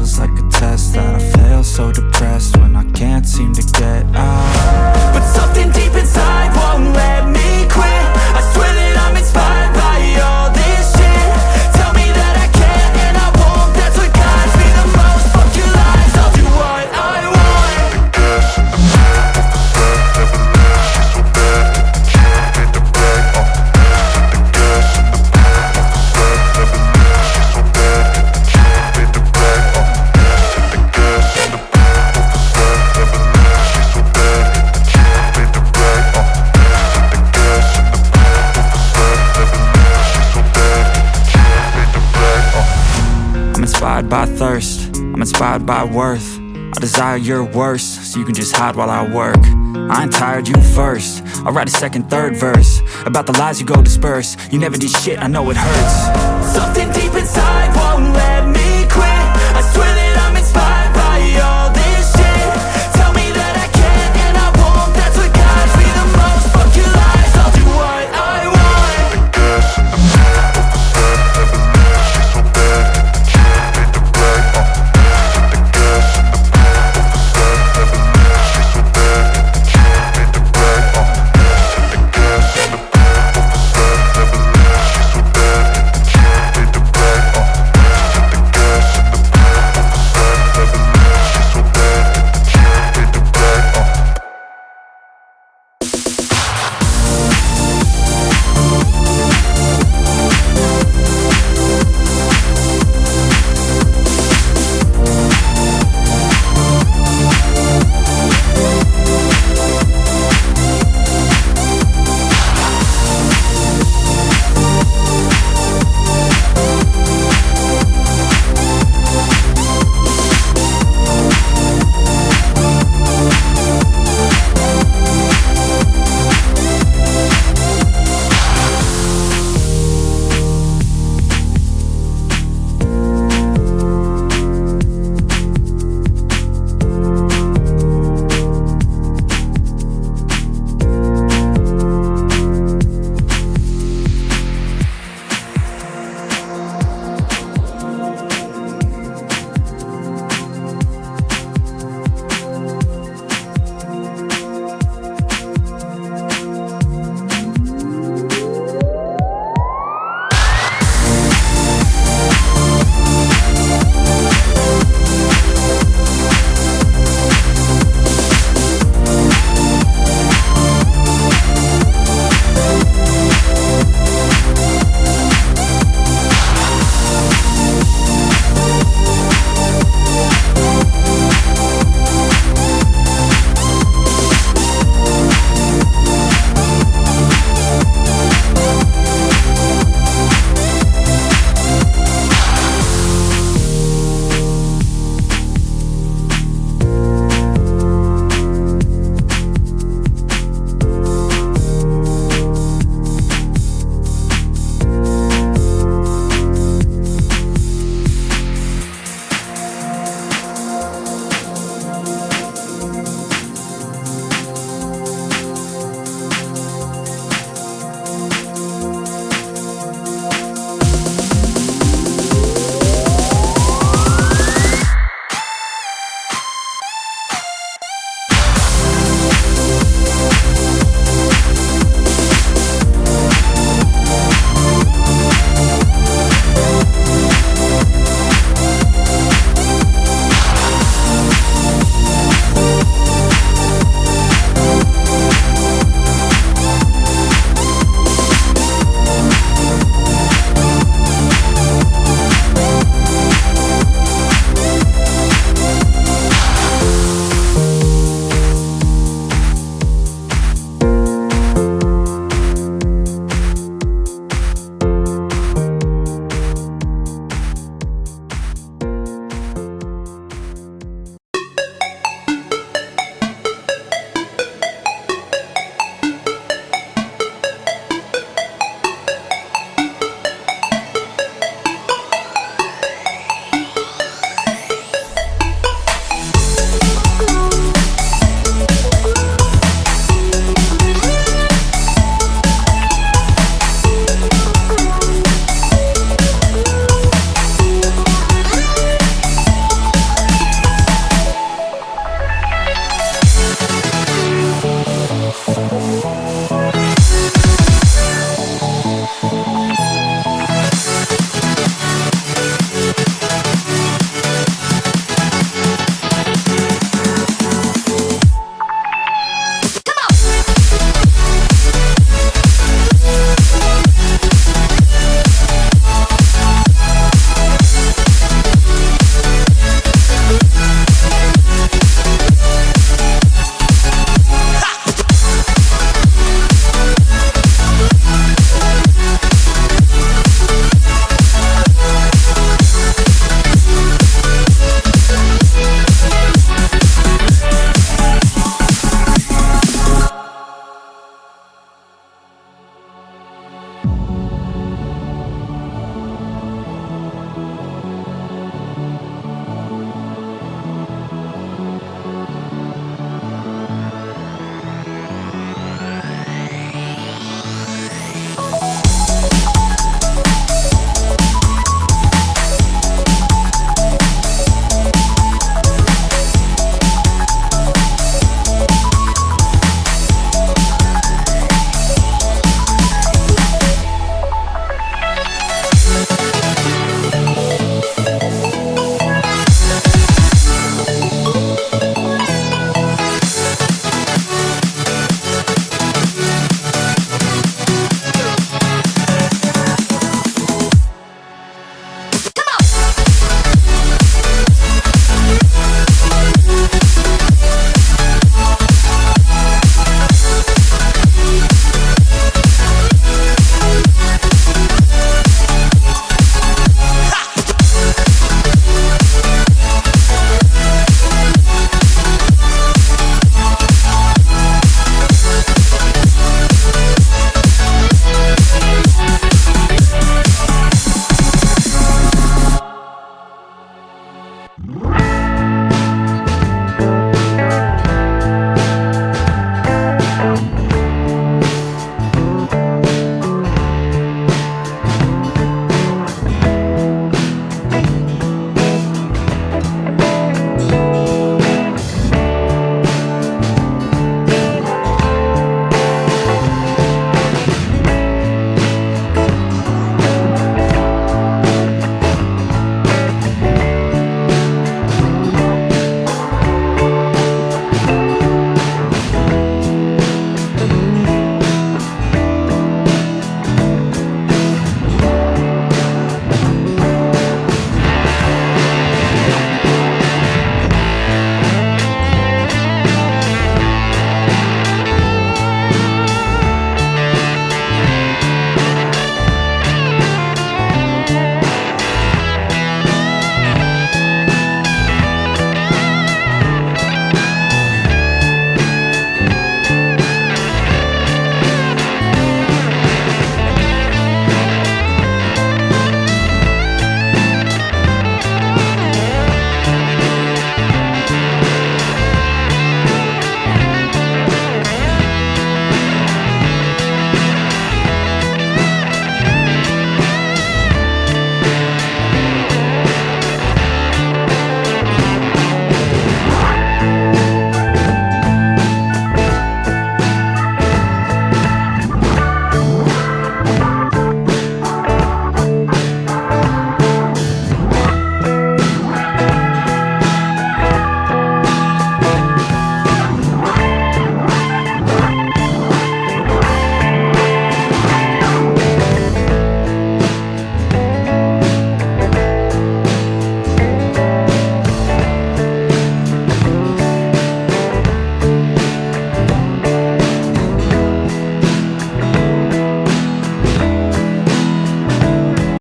feels like a test that I fail, so depressed when I can't seem to get out. But something deep inside won't let me quit. I swear that I'm inspired by all this shit. Tell me that I can and I won't. That's what guides me the most. Fuck your lies, I'll do what I want. Gas in the back of the set, never leave. She's so bad and the can't hit the brake. The gas in the back of the set, never leave. She's so bad and the can't hit the brake. The gas in the back of the set, never leave. She's so bad and the can't hit the brake. The gas in the back of the set, never leave. She's so bad and the can't hit the brake. I'm inspired by thirst, I'm inspired by worth. I desire your worst, so you can just hide while I work. I ain't tired, you first. I'll write a second, third verse about the lies you go disperse. You never did shit, I know it hurts. Something deep inside won't let me